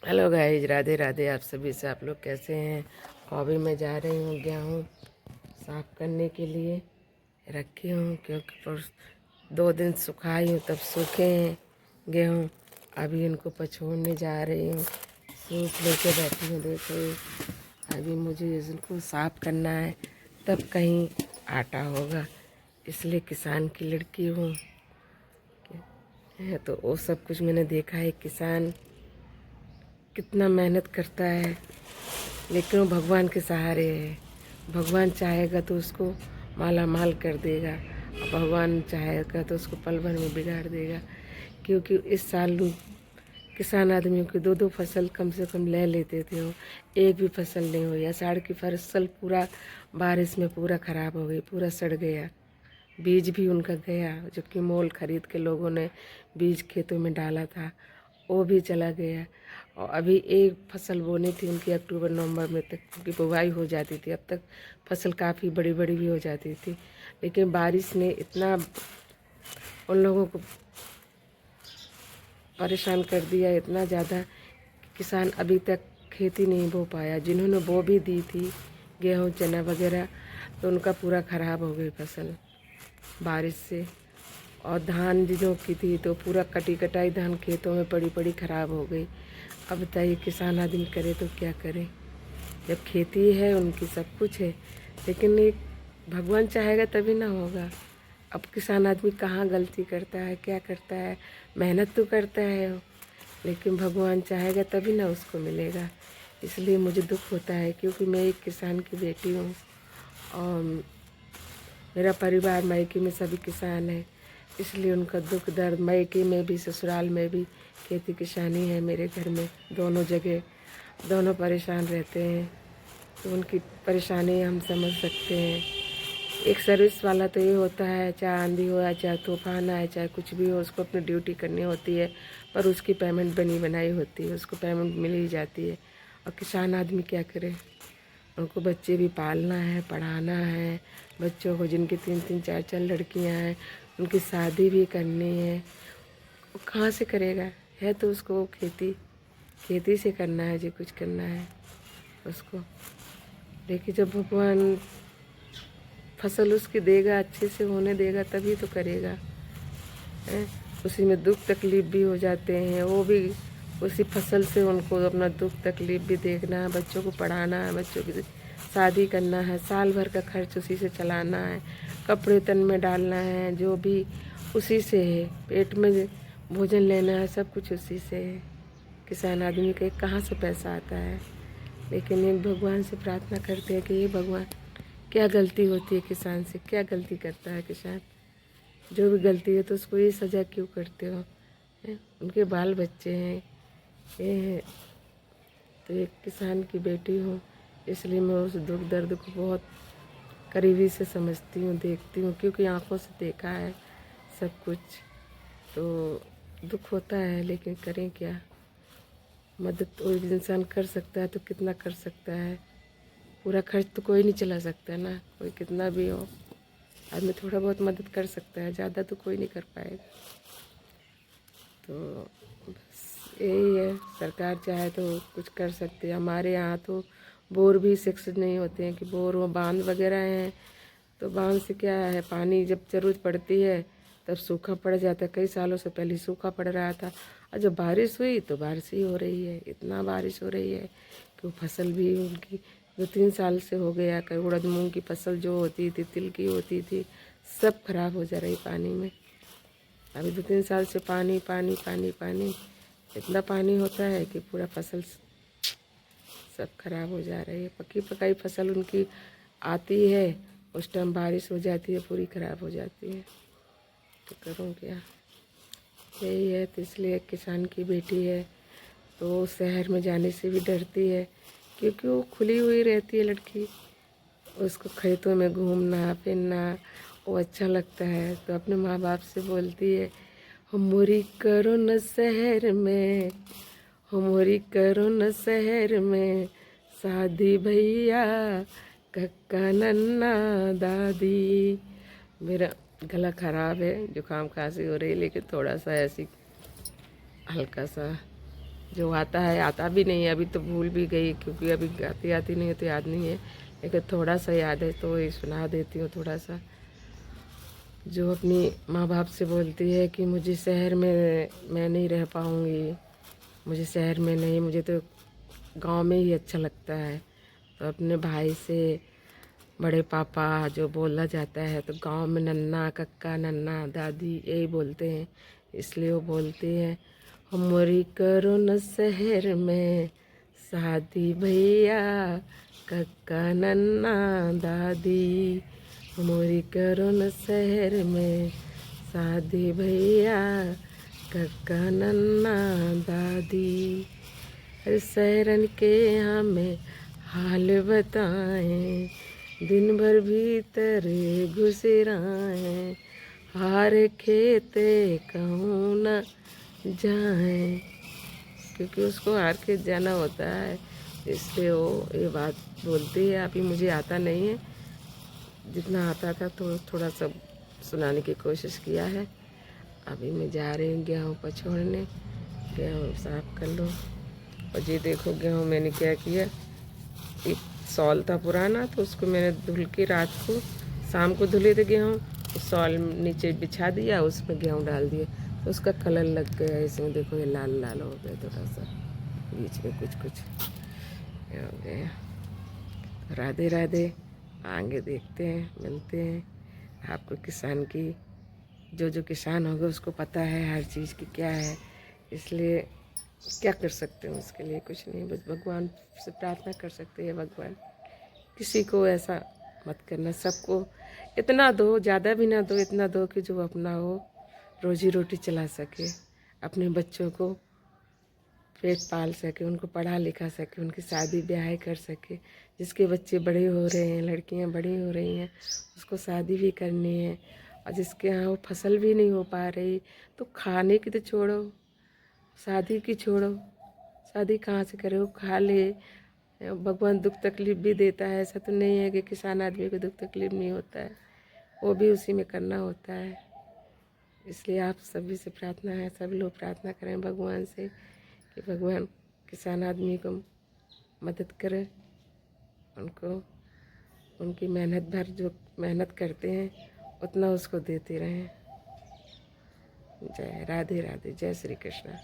Hello guys, Radhe Radhe. आप सभी से आप लोग कैसे हैं। अभी मैं जा रही हूँ गेहूँ साफ करने के लिए। रखी हूँ क्योंकि 2 दिन सुखाई हूँ, तब सूखे हैं गेहूँ। अभी इनको पछोड़ने जा रही हूँ। सूप लेके बैठी हूँ। देखो, अभी मुझे इनको साफ करना है, तब कहीं आटा होगा। इसलिए किसान की लड़की हूँ है, तो वो सब कुछ मैंने देखा है। किसान कितना मेहनत करता है, लेकिन वो भगवान के सहारे है। भगवान चाहेगा तो उसको माला माल कर देगा, और भगवान चाहेगा तो उसको पल भर में बिगाड़ देगा। क्योंकि इस साल किसान आदमियों की 2-2 फसल कम से कम ले लेते थे, वो एक भी फसल नहीं हुई। आषाढ़ की फसल पूरा बारिश में पूरा ख़राब हो गई, पूरा सड़ गया। बीज भी उनका गया, जबकि मोल खरीद के लोगों ने बीज खेतों में डाला था, वो भी चला गया। और अभी एक फसल बोनी थी उनकी, अक्टूबर नवंबर में तक उनकी बुवाई हो जाती थी। अब तक फसल काफ़ी बड़ी बड़ी भी हो जाती थी, लेकिन बारिश ने इतना उन लोगों को परेशान कर दिया, इतना ज़्यादा कि किसान अभी तक खेती नहीं बो पाया। जिन्होंने बो भी दी थी गेहूँ चना वगैरह, तो उनका पूरा ख़राब हो गई फसल बारिश से। और धान जिनों की थी तो पूरा कटी कटाई धान खेतों में पड़ी पड़ी ख़राब हो गई। अब बताइए किसान आदमी करे तो क्या करे, जब खेती है उनकी सब कुछ है, लेकिन एक भगवान चाहेगा तभी ना होगा। अब किसान आदमी कहाँ गलती करता है, क्या करता है, मेहनत तो करता है वो, लेकिन भगवान चाहेगा तभी ना उसको मिलेगा। इसलिए मुझे दुख होता है, क्योंकि मैं एक किसान की बेटी हूँ और मेरा परिवार मायके में सभी किसान है। इसलिए उनका दुख दर्द मायके में भी ससुराल में भी खेती किसानी है। मेरे घर में दोनों जगह दोनों परेशान रहते हैं, तो उनकी परेशानी हम समझ सकते हैं। एक सर्विस वाला तो ये होता है, चाहे आंधी हो या चाहे तूफान आए चाहे कुछ भी हो, उसको अपनी ड्यूटी करनी होती है, पर उसकी पेमेंट बनी बनाई होती है, उसको पेमेंट मिल ही जाती है। और किसान आदमी क्या करे, उनको बच्चे भी पालना है, पढ़ाना है। बच्चों को जिनकी 3-3 4-4 लड़कियां हैं, उनकी शादी भी करनी है। वो कहाँ से करेगा, है तो उसको खेती खेती से करना है, जो कुछ करना है उसको। लेकिन जब भगवान फसल उसकी देगा, अच्छे से होने देगा, तभी तो करेगा है। उसी में दुख तकलीफ़ भी हो जाते हैं, वो भी उसी फसल से उनको अपना दुख तकलीफ़ भी देखना है, बच्चों को पढ़ाना है, बच्चों की शादी करना है, साल भर का खर्च उसी से चलाना है, कपड़े तन में डालना है, जो भी उसी से है, पेट में भोजन लेना है, सब कुछ उसी से है। किसान आदमी के कहाँ से पैसा आता है। लेकिन एक भगवान से प्रार्थना करते हैं कि ये भगवान, क्या गलती होती है किसान से, क्या गलती करता है किसान, जो भी गलती है तो उसको ये सज़ा क्यों करते हो, हैं? उनके बाल बच्चे हैं, ये है। तो एक किसान की बेटी हूँ, इसलिए मैं उस दुख दर्द को बहुत करीबी से समझती हूँ, देखती हूँ, क्योंकि आंखों से देखा है सब कुछ। तो दुख होता है, लेकिन करें क्या। मदद तो एक इंसान कर सकता है तो कितना कर सकता है। पूरा खर्च तो कोई नहीं चला सकता ना, कोई कितना भी हो। आदमी थोड़ा बहुत मदद कर सकता है, ज़्यादा तो कोई नहीं कर पाएगा। तो बस यही है, सरकार चाहे तो कुछ कर सकते हैं। हमारे यहाँ तो बोर भी सक्सेस नहीं होते हैं कि बोर हो, बांध वगैरह हैं, तो बांध से क्या है, पानी जब ज़रूरत पड़ती है तब सूखा पड़ जाता है। कई सालों से पहले सूखा पड़ रहा था, और जब बारिश हुई तो बारिश ही हो रही है, इतना बारिश हो रही है कि वो फसल भी उनकी 2-3 साल से हो गया। कई उड़द मूंग की फसल जो होती थी, तिल की होती थी, सब खराब हो जा रही पानी में। अभी 2-3 साल से पानी पानी पानी पानी, इतना पानी होता है कि पूरा फसल सब खराब हो जा रही है। पकी पकाई फसल उनकी आती है, उस टाइम बारिश हो जाती है, पूरी खराब हो जाती है। तो करूँ क्या, यही है। तो इसलिए किसान की बेटी है तो शहर में जाने से भी डरती है, क्योंकि वो खुली हुई रहती है लड़की, उसको खेतों में घूमना फिरना वो अच्छा लगता है। तो अपने माँ बाप से बोलती है, हमोरी करो न शहर में, हमोरी करो न शहर में, शादी भैया कक्का नन्ना दादी। मेरा गला ख़राब है, जुकाम खांसी हो रही है, लेकिन थोड़ा सा ऐसी हल्का सा जो आता है, आता भी नहीं है, अभी तो भूल भी गई क्योंकि अभी आती आती नहीं है तो याद नहीं है, लेकिन थोड़ा सा याद है तो ये सुना देती हूँ थोड़ा सा। जो अपनी माँ बाप से बोलती है कि मुझे शहर में मैं नहीं रह पाऊँगी, मुझे शहर में नहीं, मुझे तो गांव में ही अच्छा लगता है। तो अपने भाई से बड़े पापा जो बोला जाता है तो गांव में नन्ना कक्का नन्ना दादी यही बोलते हैं, इसलिए वो बोलती है हमारी करो न शहर में शादी भैया, कक्का नन्ना दादी, हमारी करो न शहर में शादी भैया, कक्का नन्ना दादी। अरे शहरन के हमें हाल बताएं, दिन भर भीतर घुसे रहें, हार खेते कहूँ न जाएं, क्योंकि उसको हार के जाना होता है, इसलिए वो ये बात बोलती है। अभी मुझे आता नहीं है, जितना आता था तो थोड़ा सा सुनाने की कोशिश किया है। अभी मैं जा रही हूँ गेहूँ पछोड़ने, गेहूँ साफ कर लो। और ये देखो गेहूँ मैंने क्या किया, एक सॉल था पुराना तो उसको मैंने धुल के रात को, शाम को धुले थे गेहूँ, तो सॉल नीचे बिछा दिया, उसमें गेहूँ डाल दिए तो उसका कलर लग गया इसमें। देखो ये लाल लाल हो गया थोड़ा सा, बीच में कुछ कुछ हो गया। राधे राधे, आगे देखते हैं, मिलते हैं। आपको किसान की, जो किसान होगा उसको पता है हर चीज़ की क्या है, इसलिए क्या कर सकते हैं उसके लिए कुछ नहीं, बस भगवान से प्रार्थना कर सकते हैं, भगवान किसी को ऐसा मत करना, सबको इतना दो, ज़्यादा भी ना दो, इतना दो कि जो अपना हो, रोजी रोटी चला सके, अपने बच्चों को पेट पाल सके, उनको पढ़ा लिखा सके, उनकी शादी ब्याह कर सके। जिसके बच्चे बड़े हो रहे हैं, लड़कियां बड़ी हो रही हैं, उसको शादी भी करनी है, और जिसके यहाँ वो फसल भी नहीं हो पा रही, तो खाने की तो छोड़ो, शादी की छोड़ो, शादी कहाँ से करे, वो खा ले। भगवान दुख तकलीफ़ भी देता है, ऐसा तो नहीं है कि किसान आदमी को दुख तकलीफ़ नहीं होता है, वो भी उसी में करना होता है। इसलिए आप सभी से प्रार्थना है, सब लोग प्रार्थना करें भगवान से कि भगवान किसान आदमी को मदद करे, उनको उनकी मेहनत भर जो मेहनत करते हैं उतना उसको देते रहें। जय राधे राधे, जय श्री कृष्ण।